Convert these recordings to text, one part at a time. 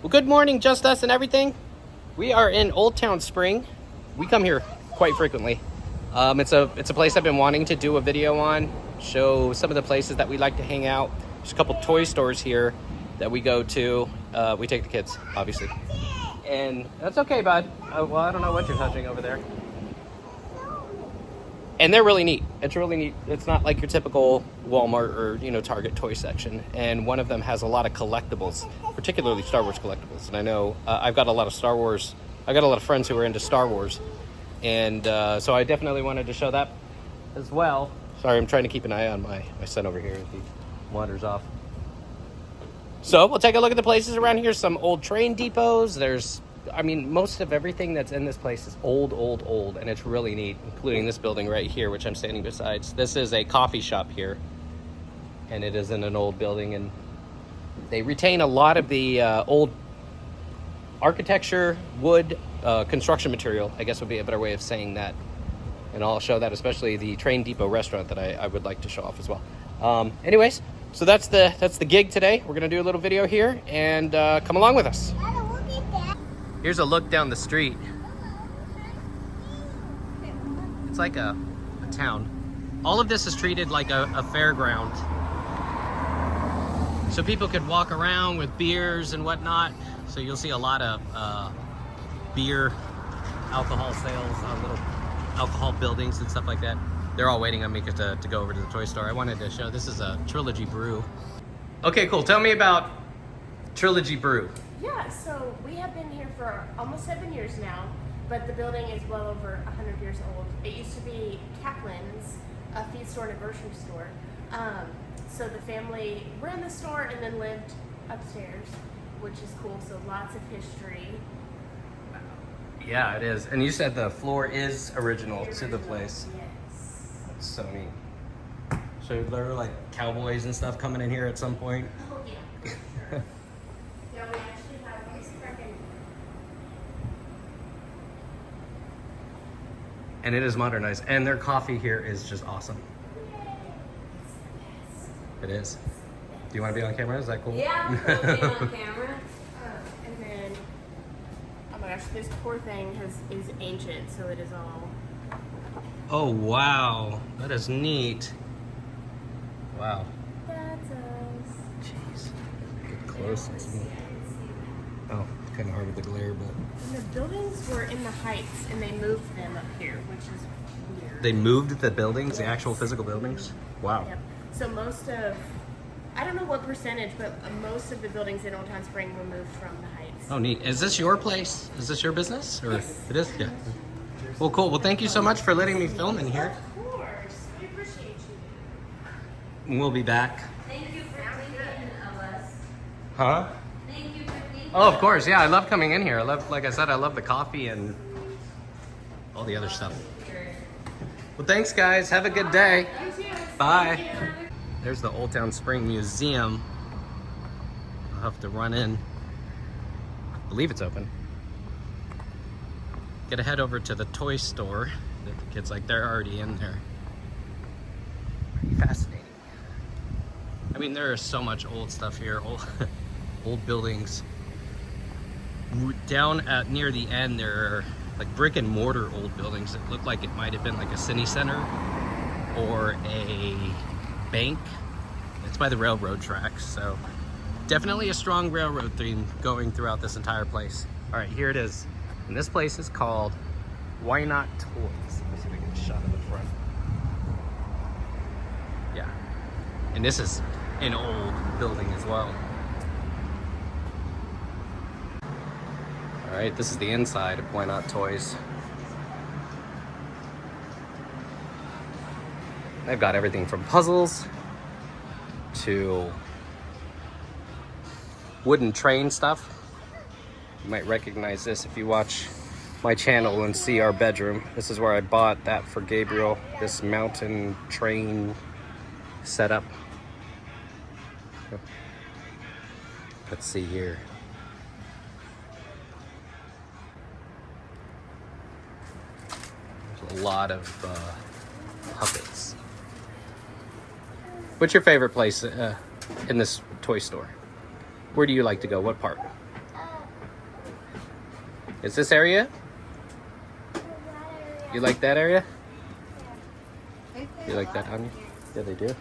Well, good morning, Just Us and everything. We are in Old Town Spring. We come here quite frequently. It's a place I've been wanting to do a video on, show some of the places that we like to hang out. There's a couple toy stores here that we go to. We take the kids, obviously. And that's okay, bud. Well, I don't know what you're touching over there. And they're really neat. It's really neat. It's not like your typical Walmart or, Target toy section. And one of them has a lot of collectibles, particularly Star Wars collectibles. And I know I've got a lot of Star Wars. I've got a lot of friends who are into Star Wars. And so I definitely wanted to show that as well. Sorry, I'm trying to keep an eye on my son over here as he wanders off. So we'll take a look at the places around here. Some old train depots. Most of everything that's in this place is old, and it's really neat, including this building right here, which I'm standing beside. This is a coffee shop here, and it is in an old building, and they retain a lot of the old architecture, wood, construction material, I guess would be a better way of saying that. And I'll show that, especially the Train Depot restaurant that I would like to show off as well. Anyways, so that's the gig today. We're gonna do a little video here, and come along with us. Here's a look down the street. It's like a town. All of this is treated like a fairground. So people could walk around with beers and whatnot. So you'll see a lot of beer, alcohol sales, little alcohol buildings and stuff like that. They're all waiting on me to go over to the toy store. I wanted to show, this is a Trilogy Brew. Okay, cool. Tell me about Trilogy Brew. Yeah, so we have been here for almost 7 years now, but the building is well over 100 years old. It used to be Kaplan's, a feed store and a grocery store. So the family ran the store and then lived upstairs, which is cool. So lots of history. Yeah, it is. And you said the floor is original to the place. Yes. That's so neat. So there are like cowboys and stuff coming in here at some point. Oh, yeah. Sure. Yeah, we actually have, let me see if I can. And it is modernized. And their coffee here is just awesome. It is. Do you want to be on camera? Is that cool? Yeah, I'm cool being on camera. And then, oh my gosh, this poor thing is ancient, so it is all. Oh, wow. That is neat. Wow. That's us. Jeez. Get close. Oh, it's kind of hard with the glare, but. And the buildings were in the Heights, and they moved them up here, which is weird. They moved the buildings, the actual physical buildings? Wow. Yep. So most of, I don't know what percentage, but most of the buildings in Old Town Spring were moved from the Heights. Oh, neat. Is this your place? Is this your business? Or Yes. It is? Yeah. Well, cool. Well, thank you so much for letting me film in here. Of course. We appreciate you. We'll be back. Thank you for thinking of us. Huh? Thank you for thinking. Oh, of course. Yeah, I love coming in here. I love, like I said, I love the coffee and all the other stuff. Well, thanks, guys. Have a good day. Bye. There's the Old Town Spring Museum. I'll have to run in. I believe it's open. Gotta head over to the toy store that the kids like. They're already in there. Pretty fascinating. I mean, there is so much old stuff here. Old buildings. Down at near the end, there are like brick and mortar old buildings that look like it might have been like a city center or a bank. It's by the railroad tracks, so definitely a strong railroad theme going throughout this entire place. All right, here it is. And this place is called Why Not Toys. Let me see if I can get a shot of the front. Yeah. And this is an old building as well. All right, this is the inside of Why Not Toys. They've got everything from puzzles to wooden train stuff. You might recognize this if you watch my channel and see our bedroom. This is where I bought that for Gabriel, this mountain train setup. Let's see here. There's a lot of puppets. What's your favorite place in this toy store? Where do you like to go? What part? Is this area? You like that area? You like that, Anya? Yeah, they do.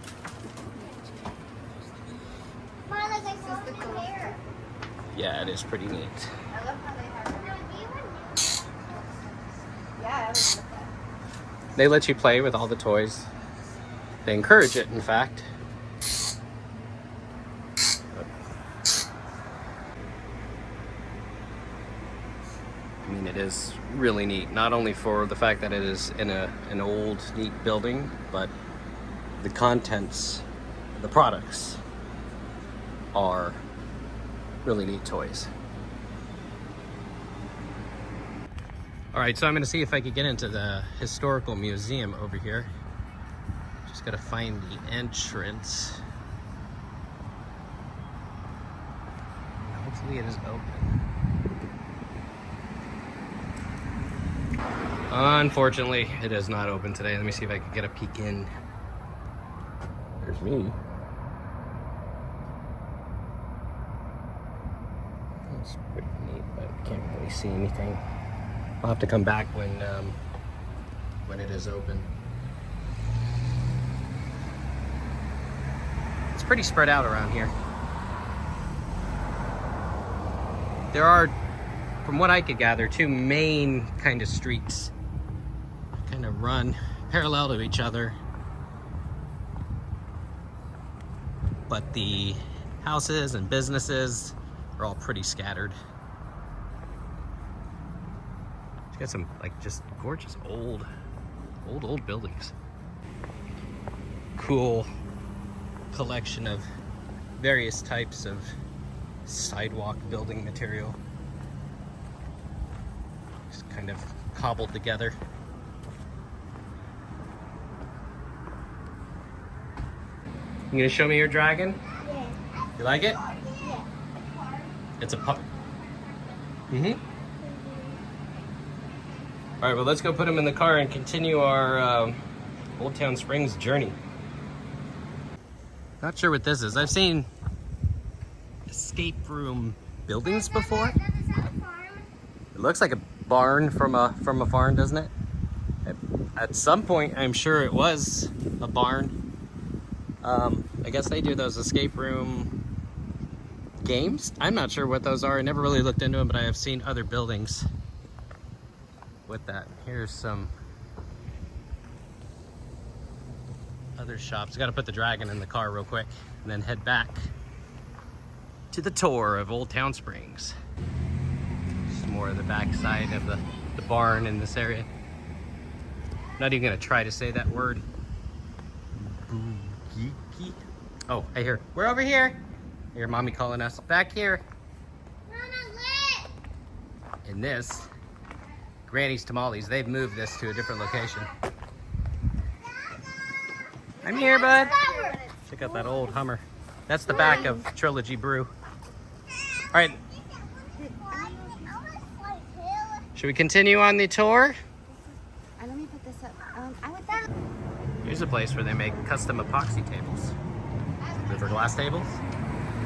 Yeah, it is pretty neat. I love how they have. Yeah, I always love that. They let you play with all the toys. They encourage it, in fact. I mean, it is really neat, not only for the fact that it is in an old, neat building, but the contents, the products are really neat toys. All right, so I'm gonna see if I could get into the historical museum over here. Just gotta find the entrance. Hopefully it is open. Unfortunately, it is not open today. Let me see if I can get a peek in. There's me. That's pretty neat, but I can't really see anything. I'll have to come back when it is open. It's pretty spread out around here. There are, from what I could gather, two main kind of streets kind of run parallel to each other, but the houses and businesses are all pretty scattered. It's got some like just gorgeous old buildings. Cool collection of various types of sidewalk building material, just kind of cobbled together. You gonna show me your dragon? Yeah. You like it? Yeah. It's a pup. Mm-hmm. All right, well, let's go put him in the car and continue our Old Town Springs journey. Not sure what this is. I've seen escape room buildings before. It looks like a barn from a farm, doesn't it? At some point, I'm sure it was a barn. I guess they do those escape room games. I'm not sure what those are. I never really looked into them, but I have seen other buildings with that. Here's some other shops. Got to put the dragon in the car real quick and then head back to the tour of Old Town Springs. Some more of the back side of the barn in this area. Not even gonna try to say that word. Boogiki. Oh, I hear. We're over here. I hear mommy calling us. Back here. In this, Granny's Tamales. They've moved this to a different location. I'm here, bud. Check out that old Hummer. That's the back of Trilogy Brew. All right. Should we continue on the tour? Let me put this up. Here's a place where they make custom epoxy tables. River glass tables,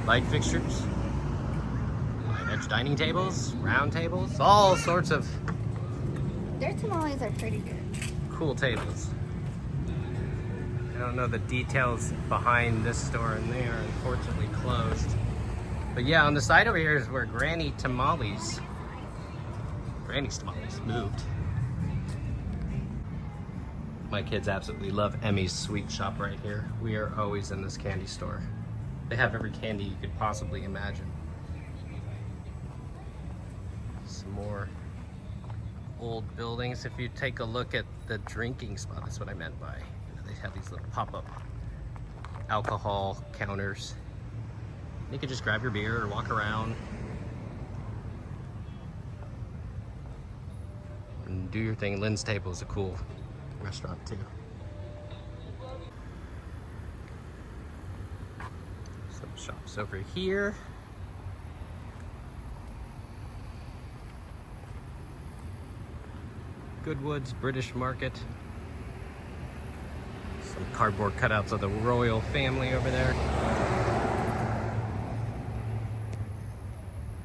light fixtures, light edge dining tables, round tables, all sorts of Their tamales are pretty good. cool tables. I don't know the details behind this store, and they are unfortunately closed. But yeah, on the side over here is where Granny's Tamales moved. My kids absolutely love Emmy's Sweet Shop right here. We are always in this candy store. They have every candy you could possibly imagine. Some more old buildings. If you take a look at the drinking spot, that's what I meant by, they have these little pop-up alcohol counters. You could just grab your beer or walk around and do your thing. Lynn's Table is a cool restaurant too. Some shops over here. Goodwood's British Market. Some cardboard cutouts of the royal family over there.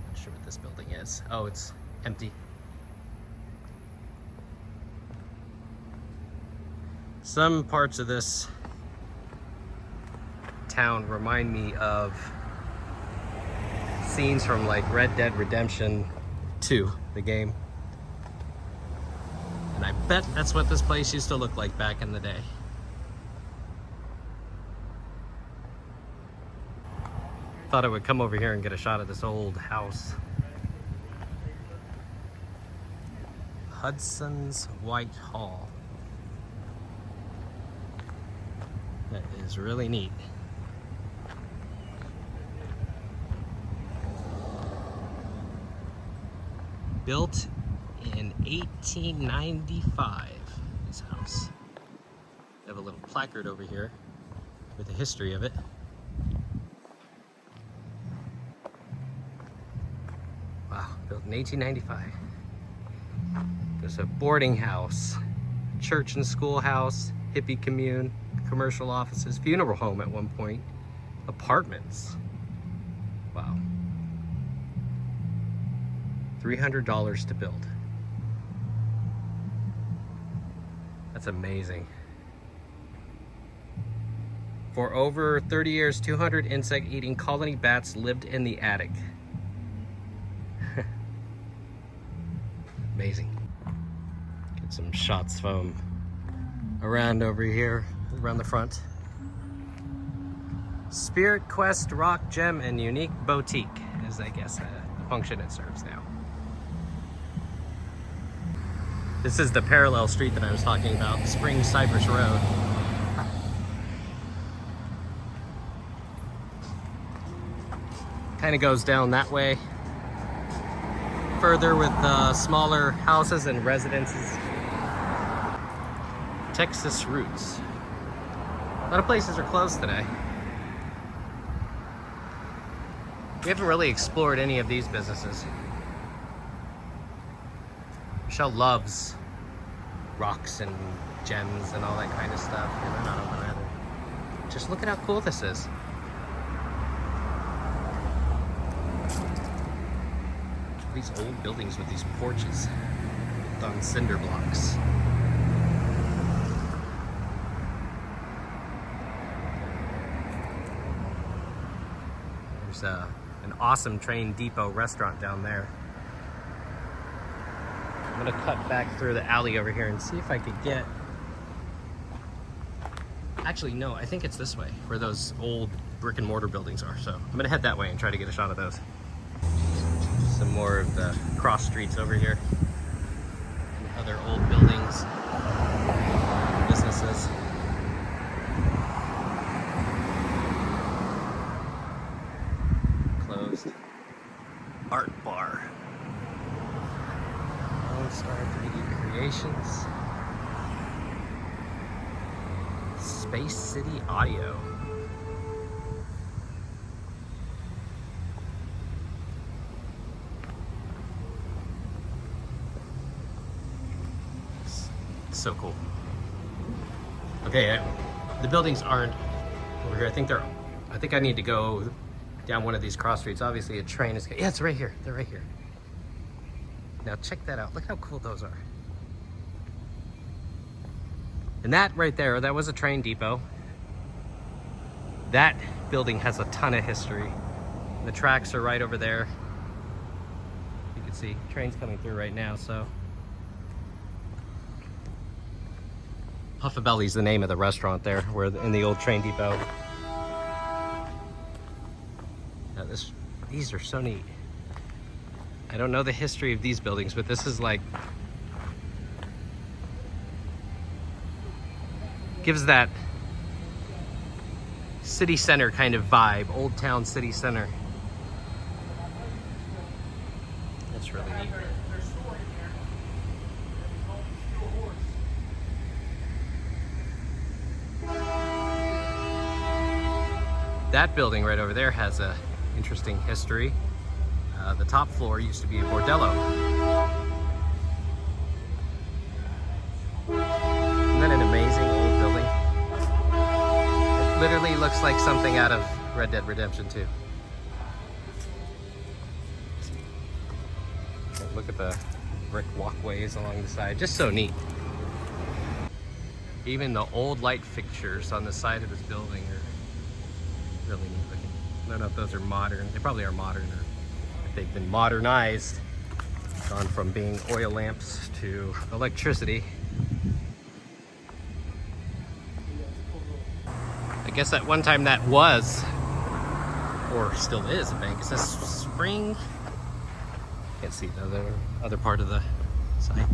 Not sure what this building is. Oh, it's empty. Some parts of this town remind me of scenes from like Red Dead Redemption 2, the game. And I bet that's what this place used to look like back in the day. Thought I would come over here and get a shot of this old house. Hudson's White Hall. That is really neat. Built in 1895, this house. They have a little placard over here with the history of it. Wow, built in 1895. There's a boarding house, church and schoolhouse, hippie commune, commercial offices, funeral home at one point, apartments. Wow. $300 to build. That's amazing. For over 30 years, 200 insect-eating colony bats lived in the attic. Amazing. Get some shots from around over here, around the front. Spirit Quest Rock Gem and Unique Boutique is, I guess, the function it serves now. This is the parallel street that I was talking about, Spring Cypress Road. Kind of goes down that way. Further with smaller houses and residences. Texas Roots. A lot of places are closed today. We haven't really explored any of these businesses. Michelle loves rocks and gems and all that kind of stuff. And they're not open either. Just look at how cool this is. These old buildings with these porches built on cinder blocks. There's an awesome train depot restaurant down there. I'm gonna cut back through the alley over here and see if I could get... Actually, no, I think it's this way, where those old brick and mortar buildings are. So I'm gonna head that way and try to get a shot of those. Some more of the cross streets over here. And other old buildings, businesses. Closed. Art bar. Lone Star 3D Creations. Space City Audio. So cool. Okay, the buildings aren't over here. I think I need to go down one of these cross streets. Obviously a train is, yeah, it's right here. They're right here. Now check that out. Look how cool those are. And that right there, that was a train depot. That building has a ton of history. The tracks are right over there. You can see trains coming through right now, so. Puffabelly's the name of the restaurant there, where in the old train depot. Now these are so neat. I don't know the history of these buildings, but this is like, gives that city center kind of vibe, old town city center. That's really neat. That building right over there has a interesting history. The top floor used to be a bordello. Isn't that an amazing old building? It literally looks like something out of Red Dead Redemption 2. Look at the brick walkways along the side, just so neat. Even the old light fixtures on the side of this building are really neat looking. I don't know if those are modern. They probably are modern, or if they've been modernized, gone from being oil lamps to electricity. I guess at one time that was, or still is, a bank. Is this Spring? Can't see the other part of the site.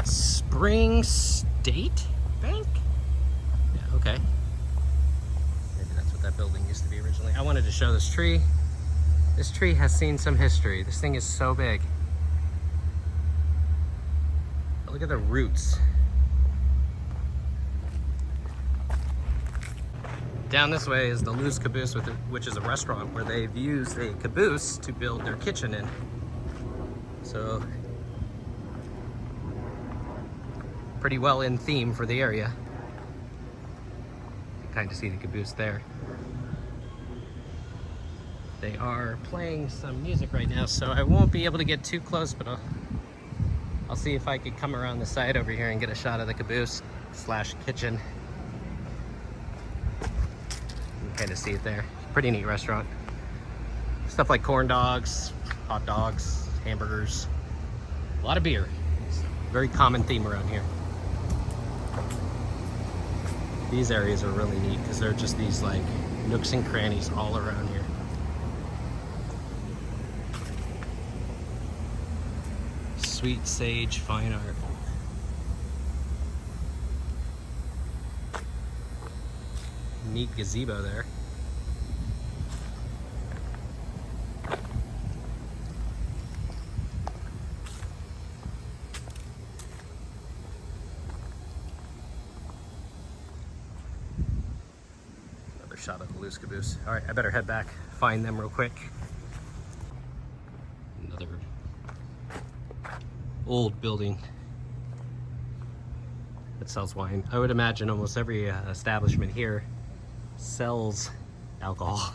Spring State Bank? Yeah, okay. Maybe that's what that building used to be originally. I wanted to show this tree. This tree has seen some history. This thing is so big. But look at the roots. Down this way is the Lou's Caboose, which is a restaurant where they've used a caboose to build their kitchen in. So, pretty well in theme for the area. You can kind of see the caboose there. They are playing some music right now, so I won't be able to get too close, but I'll see if I could come around the side over here and get a shot of the caboose / kitchen. You can kind of see it there. Pretty neat restaurant. Stuff like corn dogs, hot dogs, hamburgers, a lot of beer. It's a very common theme around here. These areas are really neat because they're just these like nooks and crannies all around here. Sweet Sage Fine Art. Neat gazebo there. Another shot of the Lou's Caboose. All right, I better head back, find them real quick. Another old building that sells wine. I would imagine almost every establishment here sells alcohol.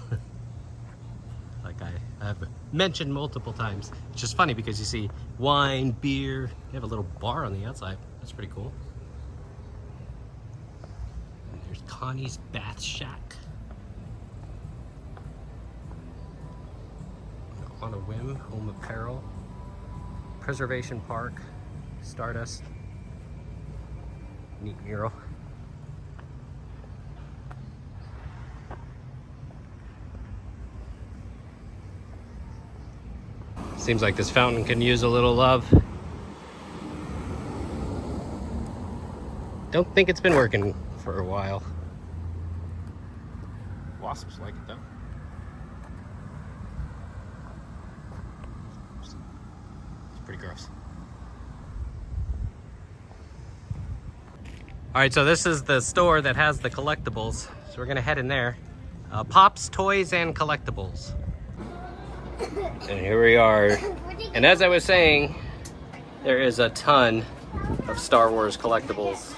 Like I've mentioned multiple times. It's just funny because you see wine, beer, they have a little bar on the outside. That's pretty cool. And there's Connie's Bath Shack. On a Whim, Home Apparel, Preservation Park, Stardust, neat mural. Seems like this fountain can use a little love. Don't think it's been working for a while. Wasps like it though. It's pretty gross. All right, so this is the store that has the collectibles. So we're gonna head in there. Pops, Toys, and Collectibles. And here we are. And as I was saying, there is a ton of Star Wars collectibles.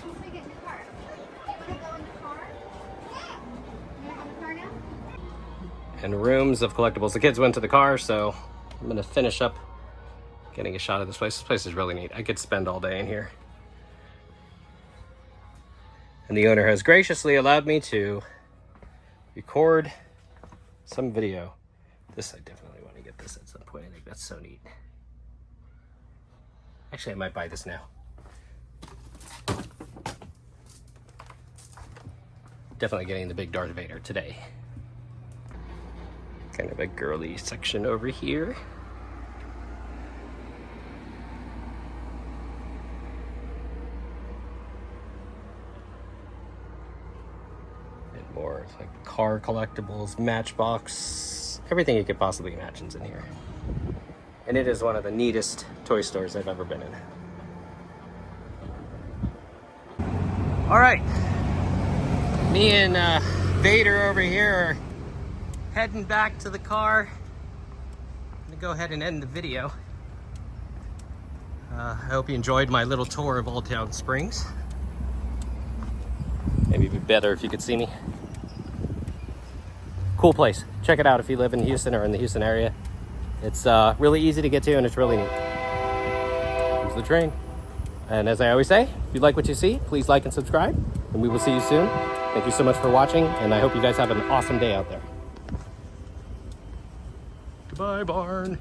And rooms of collectibles. The kids went to the car, so I'm gonna finish up getting a shot of this place. This place is really neat. I could spend all day in here. And the owner has graciously allowed me to record some video. This, I definitely want to get this at some point. I think that's so neat. Actually, I might buy this now. Definitely getting the big Darth Vader today. Kind of a girly section over here. And more like car collectibles, Matchbox, everything you could possibly imagine's in here. And it is one of the neatest toy stores I've ever been in. All right, me and Vader over here are heading back to the car. I'm gonna go ahead and end the video. I hope you enjoyed my little tour of Old Town Springs. Maybe it'd be better if you could see me. Cool place. Check it out if you live in Houston or in the Houston area. It's really easy to get to and it's really neat. Here's the train. And as I always say, if you like what you see, please like and subscribe. And we will see you soon. Thank you so much for watching, and I hope you guys have an awesome day out there. Goodbye, barn.